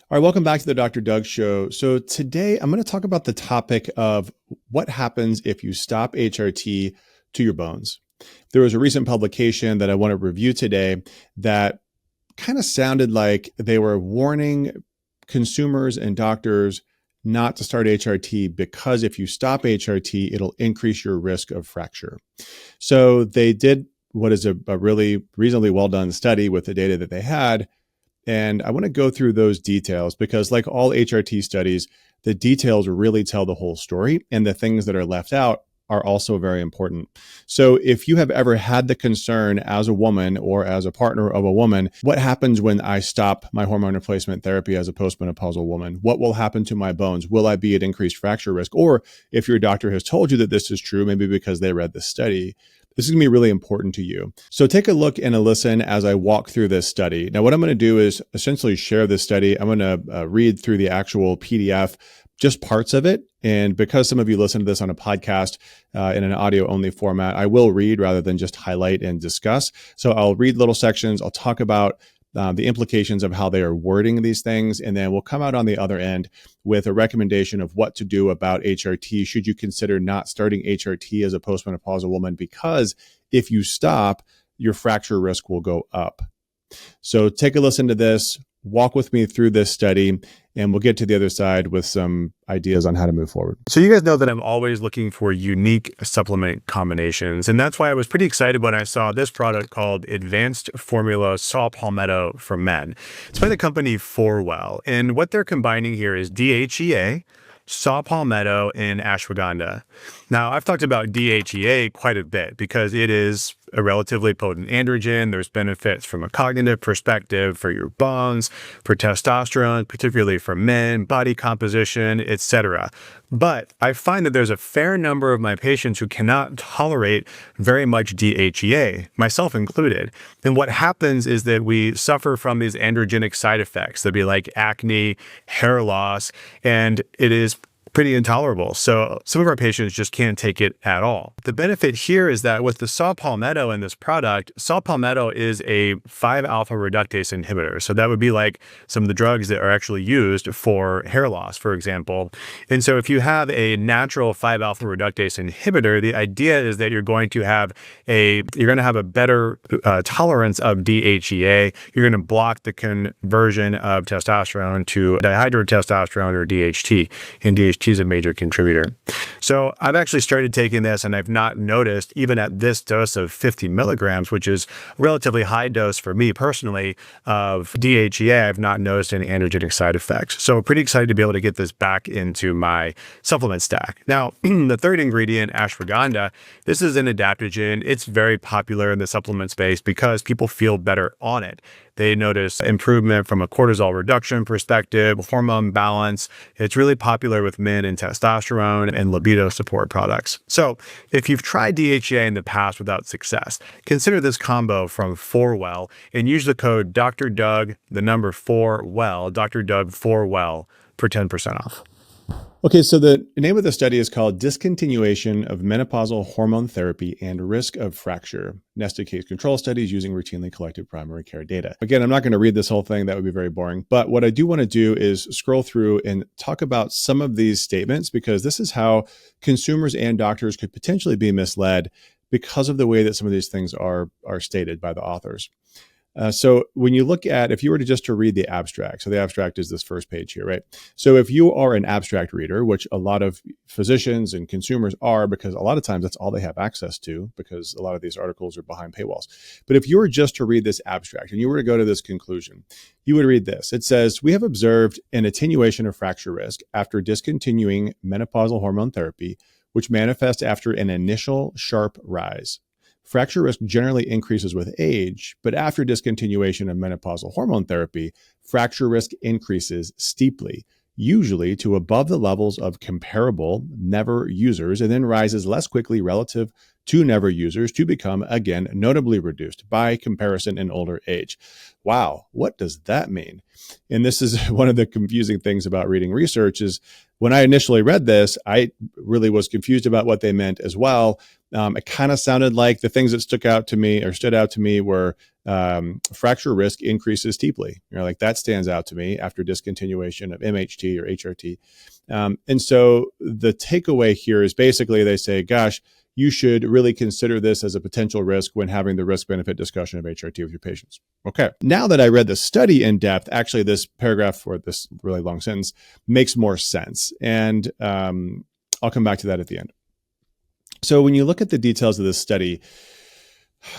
All right, welcome back to the Dr. Doug Show. So today I'm going to talk about the topic of what happens if you stop HRT to your bones. There was a recent publication that I want to review today that kind of sounded like they were warning consumers and doctors not to start HRT because if you stop HRT, it'll increase your risk of fracture. So they did what is a really reasonably well done study with the data that they had. And I want to go through those details because, like all HRT studies, the details really tell the whole story, and the things that are left out are also very important. So if you have ever had the concern as a woman or as a partner of a woman, what happens when I stop my hormone replacement therapy as a postmenopausal woman? What will happen to my bones? Will I be at increased fracture risk? Or if your doctor has told you that this is true, maybe because they read the study, this is going to be really important to you. So take a look and a listen as I walk through this study. Now, what I'm going to do is essentially share this study. I'm going to read through the actual PDF, just parts of it. And because some of you listen to this on a podcast in an audio only format, I will read rather than just highlight and discuss. So I'll read little sections. I'll talk about the implications of how they are wording these things. And then we'll come out on the other end with a recommendation of what to do about HRT. Should you consider not starting HRT as a postmenopausal woman? Because if you stop, your fracture risk will go up. So take a listen to this, walk with me through this study, and we'll get to the other side with some ideas on how to move forward. So you guys know that I'm always looking for unique supplement combinations. And that's why I was pretty excited when I saw this product called Advanced Formula Saw Palmetto for Men. It's by the company 4Well. And what they're combining here is DHEA, saw palmetto, and ashwagandha. Now, I've talked about DHEA quite a bit because it is a relatively potent androgen. There's benefits from a cognitive perspective for your bones, for testosterone, particularly for men, body composition, etc. But I find that there's a fair number of my patients who cannot tolerate very much DHEA, myself included. And what happens is that we suffer from these androgenic side effects. They'd be like acne, hair loss, and it is pretty intolerable. So some of our patients just can't take it at all. The benefit here is that with the saw palmetto in this product, saw palmetto is a 5-alpha reductase inhibitor. So that would be like some of the drugs that are actually used for hair loss, for example. And so if you have a natural 5-alpha reductase inhibitor, the idea is that you're going to have a better tolerance of DHEA. You're going to block the conversion of testosterone to dihydrotestosterone or DHT. And DHT is a major contributor. So I've actually started taking this and I've not noticed, even at this dose of 50 milligrams, which is a relatively high dose for me personally of DHEA, I've not noticed any androgenic side effects. So I'm pretty excited to be able to get this back into my supplement stack. Now, the third ingredient, ashwagandha, this is an adaptogen. It's very popular in the supplement space because people feel better on it. They notice improvement from a cortisol reduction perspective, hormone balance. It's really popular with men in testosterone and libido support products. So if you've tried DHEA in the past without success, consider this combo from 4Well and use the code Dr. Doug, the number 4Well, Dr. Doug 4Well for 10% off. Okay, so the name of the study is called Discontinuation of Menopausal Hormone Therapy and Risk of Fracture, Nested Case Control Studies Using Routinely Collected Primary Care Data. Again, I'm not going to read this whole thing. That would be very boring. But what I do want to do is scroll through and talk about some of these statements because this is how consumers and doctors could potentially be misled because of the way that some of these things are stated by the authors. So when you look at, if you were to read the abstract, so the abstract is this first page here, right? So if you are an abstract reader, which a lot of physicians and consumers are, because a lot of times that's all they have access to, because a lot of these articles are behind paywalls. But if you were just to read this abstract and you were to go to this conclusion, you would read this. It says, we have observed an attenuation of fracture risk after discontinuing menopausal hormone therapy, which manifests after an initial sharp rise. Fracture risk generally increases with age, but after discontinuation of menopausal hormone therapy, fracture risk increases steeply, usually to above the levels of comparable never users, and then rises less quickly relative to never users to become, again, notably reduced by comparison in older age. Wow, what does that mean? And this is one of the confusing things about reading research is when I initially read this, I really was confused about what they meant as well. It kind of sounded like the things that stood out to me were fracture risk increases steeply. Like that stands out to me after discontinuation of MHT or HRT. And so the takeaway here is basically they say, gosh, you should really consider this as a potential risk when having the risk-benefit discussion of HRT with your patients. Okay. Now that I read the study in depth, actually this paragraph or this really long sentence makes more sense. And I'll come back to that at the end. So when you look at the details of this study,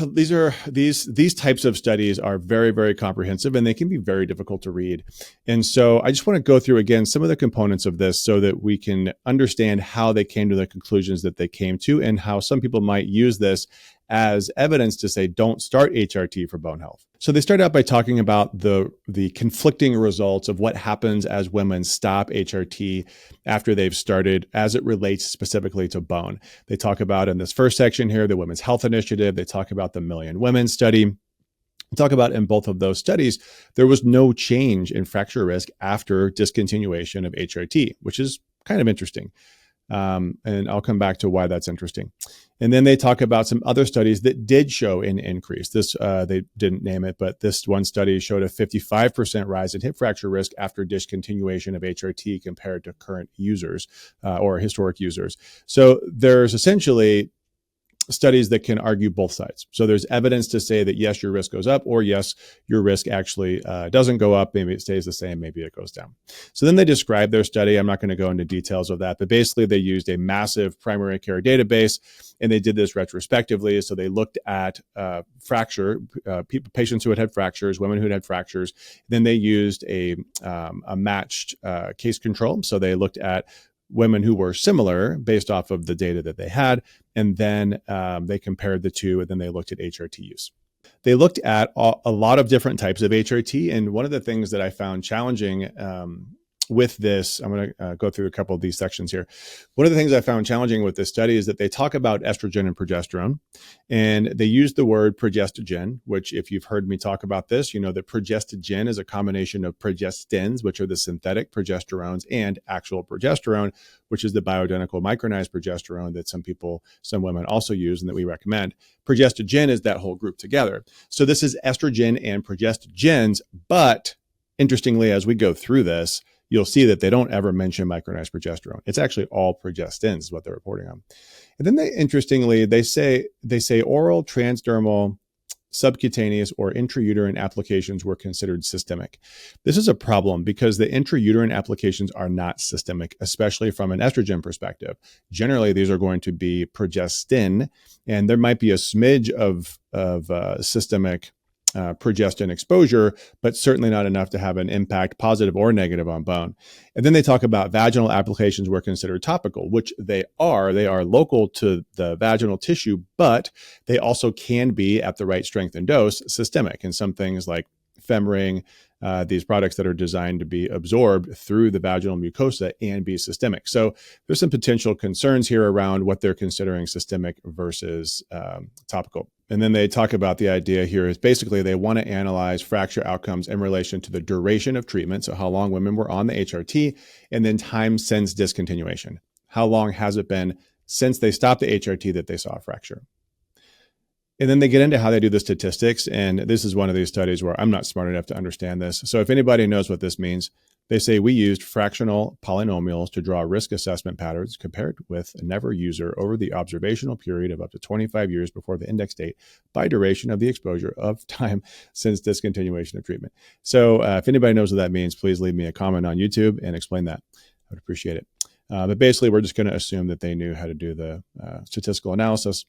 these types of studies are very, very comprehensive and they can be very difficult to read. And so I just want to go through again some of the components of this so that we can understand how they came to the conclusions that they came to and how some people might use this as evidence to say, don't start HRT for bone health. So they start out by talking about the conflicting results of what happens as women stop HRT after they've started as it relates specifically to bone. They talk about in this first section here, the Women's Health Initiative. They talk about the Million Women study. Talk about in both of those studies, there was no change in fracture risk after discontinuation of HRT, which is kind of interesting. And I'll come back to why that's interesting. And then they talk about some other studies that did show an increase. This, they didn't name it, but this one study showed a 55% rise in hip fracture risk after discontinuation of HRT compared to current users or historic users. So there's essentially studies that can argue both sides. So there's evidence to say that yes, your risk goes up, or yes, your risk actually doesn't go up. Maybe it stays the same, maybe it goes down. So then they describe their study. I'm not going to go into details of that, but basically they used a massive primary care database and they did this retrospectively. So they looked at patients who had fractures, women who had fractures. Then they used a matched case control. So they looked at women who were similar based off of the data that they had. And then they compared the two, and then they looked at HRT use. They looked at a lot of different types of HRT. And one of the things that I found challenging with this, I'm going to go through a couple of these sections here. One of the things I found challenging with this study is that they talk about estrogen and progesterone, and they use the word progestogen, which if you've heard me talk about this, you know that progestogen is a combination of progestins, which are the synthetic progesterones, and actual progesterone, which is the bioidentical micronized progesterone that some women also use and that we recommend. Progestogen is that whole group together. So this is estrogen and progestogens, but interestingly, as we go through this, you'll see that they don't ever mention micronized progesterone. It's actually all progestins is what they're reporting on. And then they say oral, transdermal, subcutaneous, or intrauterine applications were considered systemic. This is a problem because the intrauterine applications are not systemic, especially from an estrogen perspective. Generally, these are going to be progestin, and there might be a smidge of systemic progestin exposure, but certainly not enough to have an impact, positive or negative, on bone. And then they talk about vaginal applications were considered topical, which they are. They are local to the vaginal tissue, but they also can be, at the right strength and dose, systemic. And some things like Femring, these products that are designed to be absorbed through the vaginal mucosa and be systemic. So there's some potential concerns here around what they're considering systemic versus topical. And then they talk about the idea here is basically they want to analyze fracture outcomes in relation to the duration of treatment, so how long women were on the HRT, and then time since discontinuation. How long has it been since they stopped the HRT that they saw a fracture? And then they get into how they do the statistics. And this is one of these studies where I'm not smart enough to understand this. So if anybody knows what this means, they say we used fractional polynomials to draw risk assessment patterns compared with a never user over the observational period of up to 25 years before the index date by duration of the exposure of time since discontinuation of treatment. So if anybody knows what that means, please leave me a comment on YouTube and explain that. I would appreciate it. But basically, we're just going to assume that they knew how to do the statistical analysis,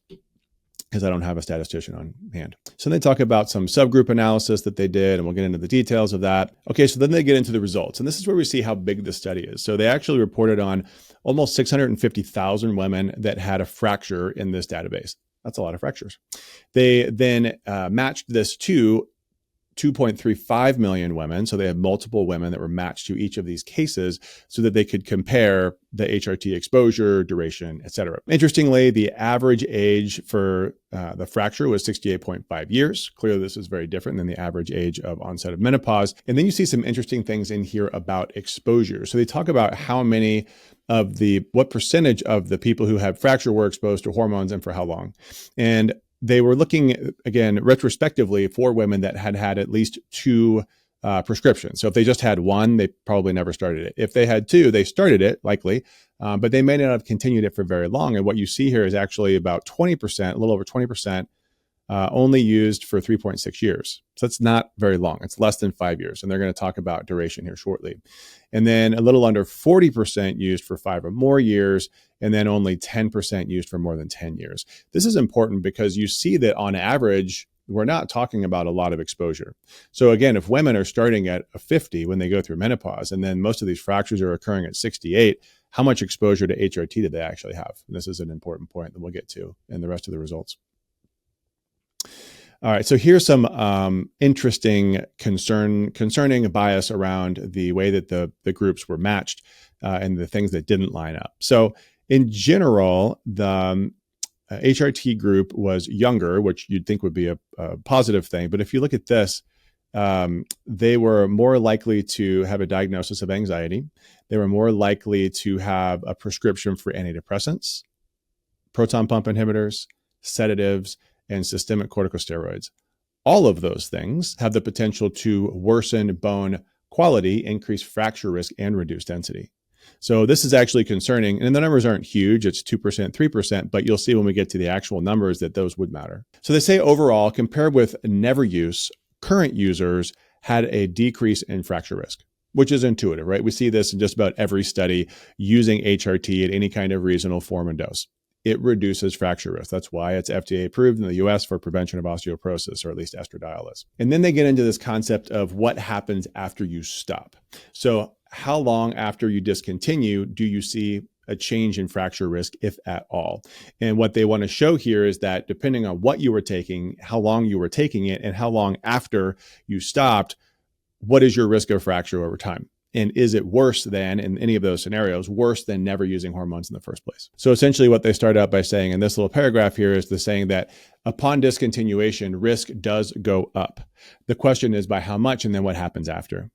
because I don't have a statistician on hand. So they talk about some subgroup analysis that they did, and we'll get into the details of that. Okay, so then they get into the results, and this is where we see how big the study is. So they actually reported on almost 650,000 women that had a fracture in this database. That's a lot of fractures. They then matched this to 2.35 million women. So they had multiple women that were matched to each of these cases so that they could compare the HRT exposure, duration, et cetera. Interestingly, the average age for the fracture was 68.5 years. Clearly, this is very different than the average age of onset of menopause. And then you see some interesting things in here about exposure. So they talk about what percentage of the people who had fracture were exposed to hormones and for how long. And they were looking, again, retrospectively for women that had had at least two prescriptions. So if they just had one, they probably never started it. If they had two, they started it, likely, but they may not have continued it for very long. And what you see here is actually about 20%, a little over 20%, only used for 3.6 years. So that's not very long. It's less than 5 years. And they're going to talk about duration here shortly. And then a little under 40% used for 5 or more years, and then only 10% used for more than 10 years. This is important because you see that on average, we're not talking about a lot of exposure. So again, if women are starting at a 50 when they go through menopause, and then most of these fractures are occurring at 68, how much exposure to HRT did they actually have? And this is an important point that we'll get to in the rest of the results. All right, so here's some interesting concerning bias around the way that the groups were matched and the things that didn't line up. So in general, the HRT group was younger, which you'd think would be a positive thing. But if you look at this, they were more likely to have a diagnosis of anxiety. They were more likely to have a prescription for antidepressants, proton pump inhibitors, sedatives, and systemic corticosteroids. All of those things have the potential to worsen bone quality, increase fracture risk, and reduce density. So this is actually concerning, and the numbers aren't huge. It's 2%, 3%, but you'll see when we get to the actual numbers that those would matter. So they say overall, compared with never use, current users had a decrease in fracture risk, which is intuitive, right? We see this in just about every study using HRT at any kind of reasonable form and dose. It reduces fracture risk. That's why it's FDA approved in the US for prevention of osteoporosis, or at least estradiol is. And then they get into this concept of what happens after you stop. So how long after you discontinue do you see a change in fracture risk, if at all? And what they want to show here is that depending on what you were taking, how long you were taking it, and how long after you stopped, what is your risk of fracture over time? And is it worse than, in any of those scenarios, worse than never using hormones in the first place? So essentially what they start out by saying in this little paragraph here is the saying that upon discontinuation, risk does go up. The question is by how much and then what happens after.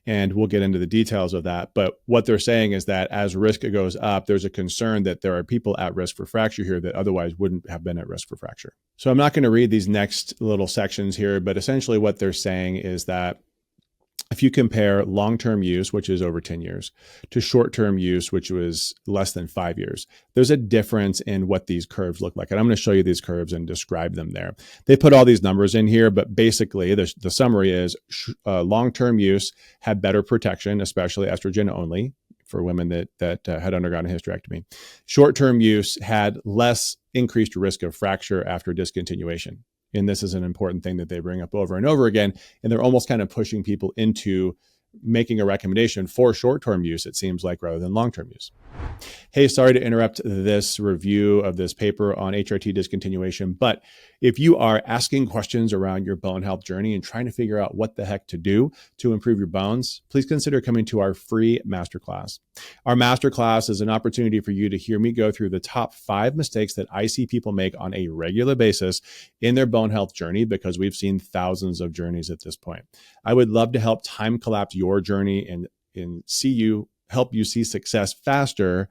And we'll get into the details of that. But what they're saying is that as risk goes up, there's a concern that there are people at risk for fracture here that otherwise wouldn't have been at risk for fracture. So I'm not going to read these next little sections here, but essentially what they're saying is that if you compare long-term use, which is over 10 years, to short-term use, which was less than 5 years, there's a difference in what these curves look like. And I'm going to show you these curves and describe them there. They put all these numbers in here, but basically the summary is long-term use had better protection, especially estrogen only for women that had undergone a hysterectomy. Short-term use had less increased risk of fracture after discontinuation. And this is an important thing that they bring up over and over again. And they're almost kind of pushing people into making a recommendation for short-term use, it seems like, rather than long-term use. Hey, sorry to interrupt this review of this paper on HRT discontinuation, but if you are asking questions around your bone health journey and trying to figure out what the heck to do to improve your bones, please consider coming to our free masterclass. Our masterclass is an opportunity for you to hear me go through the top 5 mistakes that I see people make on a regular basis in their bone health journey, because we've seen thousands of journeys at this point. I would love to help time collapse your journey and help you see success faster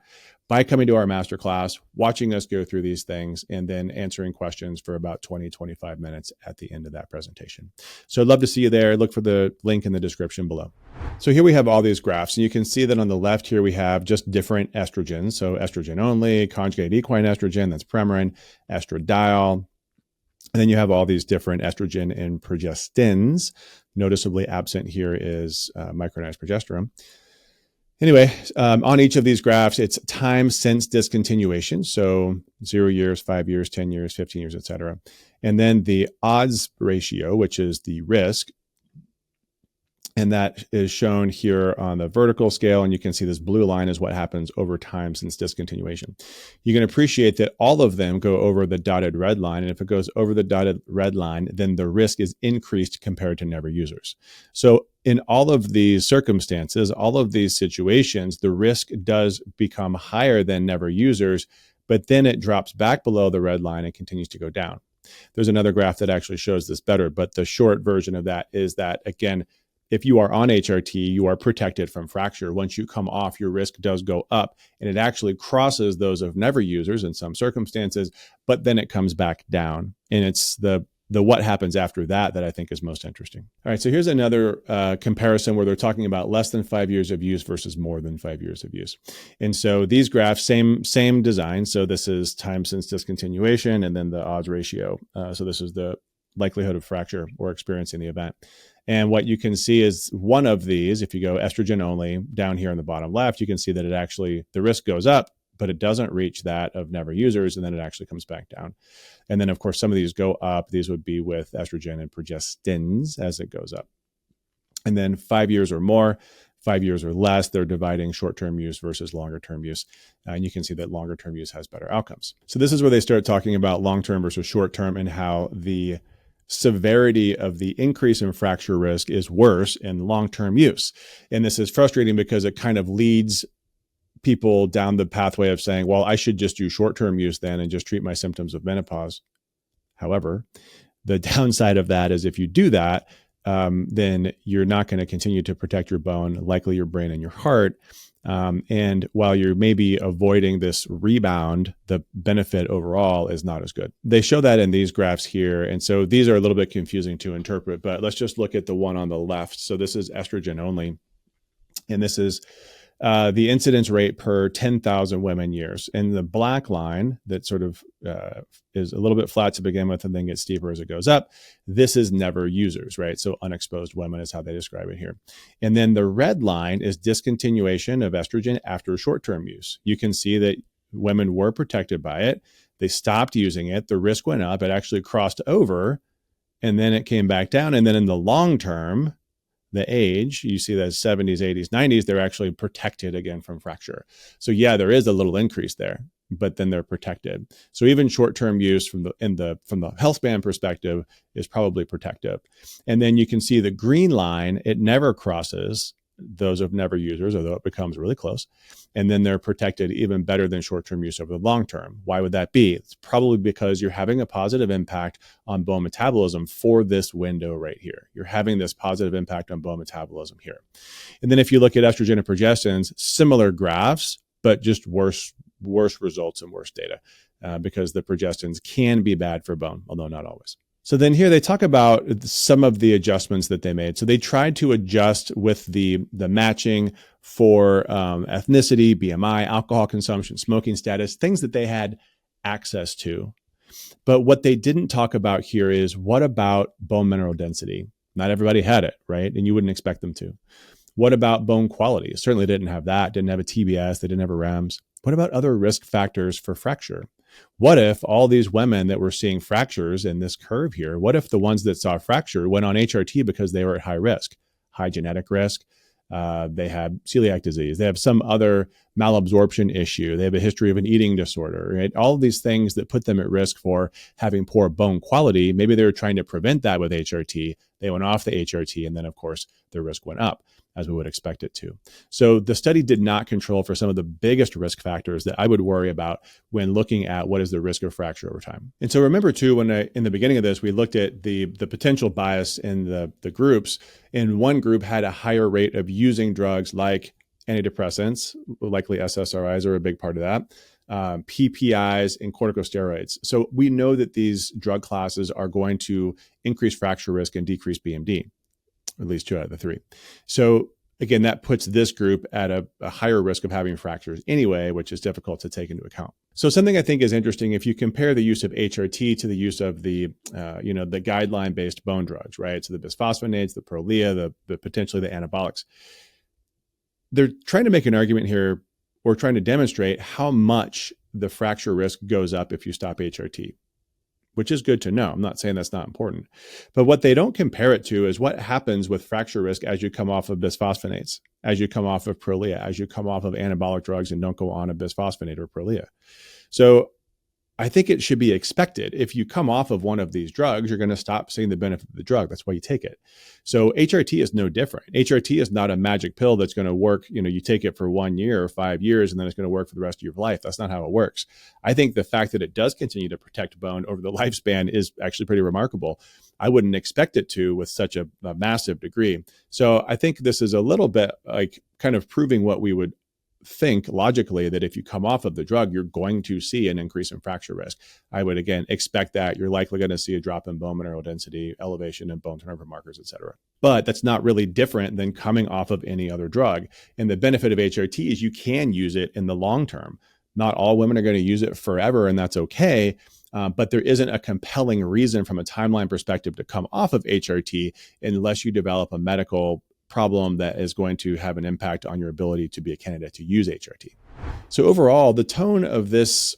by coming to our masterclass, watching us go through these things, and then answering questions for about 20, 25 minutes at the end of that presentation. So I'd love to see you there. Look for the link in the description below. So here we have all these graphs, and you can see that on the left here we have just different estrogens. So estrogen only, conjugated equine estrogen, that's Premarin, estradiol. And then you have all these different estrogen and progestins. Noticeably absent here is micronized progesterone. Anyway, on each of these graphs, it's time since discontinuation. So 0 years, 5 years, 10 years, 15 years, et cetera. And then the odds ratio, which is the risk. And that is shown here on the vertical scale. And you can see this blue line is what happens over time since discontinuation. You can appreciate that all of them go over the dotted red line. And if it goes over the dotted red line, then the risk is increased compared to never users. So in all of these circumstances, all of these situations, the risk does become higher than never users, but then it drops back below the red line and continues to go down. There's another graph that actually shows this better, but the short version of that is that, again, if you are on HRT, you are protected from fracture. Once you come off, your risk does go up, and it actually crosses those of never users in some circumstances, but then it comes back down. And it's the what happens after that that I think is most interesting. All right, so here's another comparison where they're talking about less than 5 years of use versus more than 5 years of use. And so these graphs, same design. So this is time since discontinuation, and then the odds ratio. So this is the likelihood of fracture or experiencing the event. And what you can see is one of these, if you go estrogen only down here in the bottom left, you can see that it actually, the risk goes up, but it doesn't reach that of never users, and then it actually comes back down. And then, of course, some of these go up. These would be with estrogen and progestins as it goes up. And then 5 years or more, 5 years or less, they're dividing short-term use versus longer-term use. And you can see that longer-term use has better outcomes. So this is where they start talking about long-term versus short-term and how the severity of the increase in fracture risk is worse in long-term use. And this is frustrating because it kind of leads people down the pathway of saying, well, I should just do short-term use then and just treat my symptoms of menopause. However, the downside of that is if you do that, then you're not going to continue to protect your bone, likely your brain and your heart. And while you're maybe avoiding this rebound, the benefit overall is not as good. They show that in these graphs here. And so these are a little bit confusing to interpret, but let's just look at the one on the left. So this is estrogen only. And this is the incidence rate per 10,000 women years. And the black line that sort of is a little bit flat to begin with and then gets steeper as it goes up, this is never users, right? So unexposed women is how they describe it here. And then the red line is discontinuation of estrogen after short-term use. You can see that women were protected by it. They stopped using it. The risk went up. It actually crossed over, and then it came back down. And then in the long term, the age, you see that 70s, 80s, 90s, they're actually protected again from fracture. So yeah, there is a little increase there, but then they're protected. So even short-term use from the health span perspective is probably protective. And then you can see the green line, it never crosses those of never users, although it becomes really close. And then they're protected even better than short-term use over the long term. Why would that be? It's probably because you're having a positive impact on bone metabolism for this window right here. You're having this positive impact on bone metabolism here. And then if you look at estrogen and progestins, similar graphs, but just worse results and worse data because the progestins can be bad for bone, although not always. So then here they talk about some of the adjustments that they made. So they tried to adjust with the matching for ethnicity, BMI, alcohol consumption, smoking status, things that they had access to. But what they didn't talk about here is what about bone mineral density? Not everybody had it, right? And you wouldn't expect them to. What about bone quality? Certainly didn't have that, didn't have a TBS, they didn't have a REMS. What about other risk factors for fracture? What if all these women that were seeing fractures in this curve here, what if the ones that saw fracture went on HRT because they were at high risk, high genetic risk? They had celiac disease. They have some other malabsorption issue. They have a history of an eating disorder, right? All of these things that put them at risk for having poor bone quality. Maybe they were trying to prevent that with HRT. They went off the HRT, and then, of course, their risk went up, as we would expect it to. So the study did not control for some of the biggest risk factors that I would worry about when looking at what is the risk of fracture over time. And so remember too, when in the beginning of this, we looked at the potential bias in the groups. And one group had a higher rate of using drugs like antidepressants, likely SSRIs are a big part of that, PPIs and corticosteroids. So we know that these drug classes are going to increase fracture risk and decrease BMD. At least 2 out of the 3. So again, that puts this group at a higher risk of having fractures anyway, which is difficult to take into account. So something I think is interesting, if you compare the use of HRT to the use of the guideline-based bone drugs, right? So the bisphosphonates, the Prolia, the potentially the anabolics. They're trying to make an argument here, or trying to demonstrate how much the fracture risk goes up if you stop HRT. which is good to know. I'm not saying that's not important. But what they don't compare it to is what happens with fracture risk as you come off of bisphosphonates, as you come off of Prolia, as you come off of anabolic drugs and don't go on a bisphosphonate or Prolia. So I think it should be expected. If you come off of one of these drugs, you're going to stop seeing the benefit of the drug. That's why you take it. So HRT is no different. HRT is not a magic pill that's going to work. You take it for 1 year or 5 years, and then it's going to work for the rest of your life. That's not how it works. I think the fact that it does continue to protect bone over the lifespan is actually pretty remarkable. I wouldn't expect it to with such a massive degree. So I think this is a little bit like kind of proving what we would think logically, that if you come off of the drug, you're going to see an increase in fracture risk. I would, again, expect that. You're likely going to see a drop in bone mineral density, elevation in bone turnover markers, et cetera. But that's not really different than coming off of any other drug. And the benefit of HRT is you can use it in the long term. Not all women are going to use it forever, and that's okay. But there isn't a compelling reason from a timeline perspective to come off of HRT unless you develop a medical problem that is going to have an impact on your ability to be a candidate to use HRT. So overall, the tone of this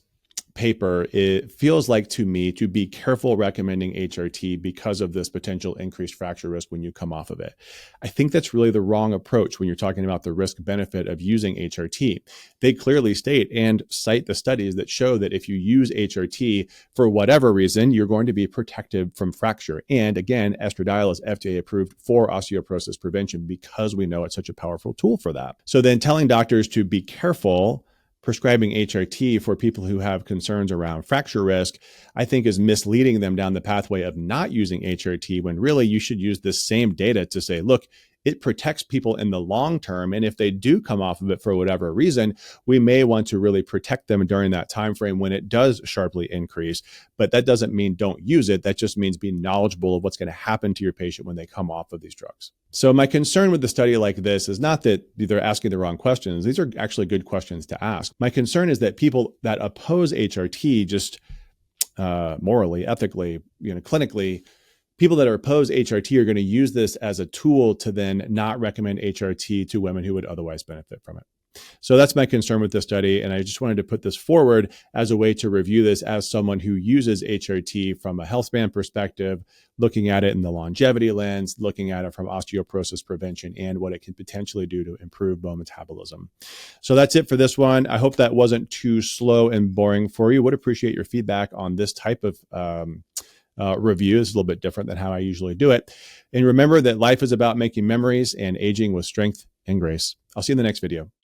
paper, it feels like to me to be careful recommending HRT because of this potential increased fracture risk when you come off of it. I think that's really the wrong approach when you're talking about the risk benefit of using HRT. They clearly state and cite the studies that show that if you use HRT for whatever reason, you're going to be protected from fracture. And again, estradiol is FDA approved for osteoporosis prevention because we know it's such a powerful tool for that. So then telling doctors to be careful prescribing HRT for people who have concerns around fracture risk, I think is misleading them down the pathway of not using HRT when really you should use this same data to say, look, it protects people in the long term. And if they do come off of it for whatever reason, we may want to really protect them during that time frame when it does sharply increase. But that doesn't mean don't use it. That just means be knowledgeable of what's going to happen to your patient when they come off of these drugs. So my concern with a study like this is not that they're asking the wrong questions. These are actually good questions to ask. My concern is that people that oppose HRT just morally, ethically, clinically, people that are opposed HRT are going to use this as a tool to then not recommend HRT to women who would otherwise benefit from it. So that's my concern with this study. And I just wanted to put this forward as a way to review this as someone who uses HRT from a health span perspective, looking at it in the longevity lens, looking at it from osteoporosis prevention and what it can potentially do to improve bone metabolism. So that's it for this one. I hope that wasn't too slow and boring for you. Would appreciate your feedback on this type of review. Is a little bit different than how I usually do it. And remember that life is about making memories and aging with strength and grace. I'll see you in the next video.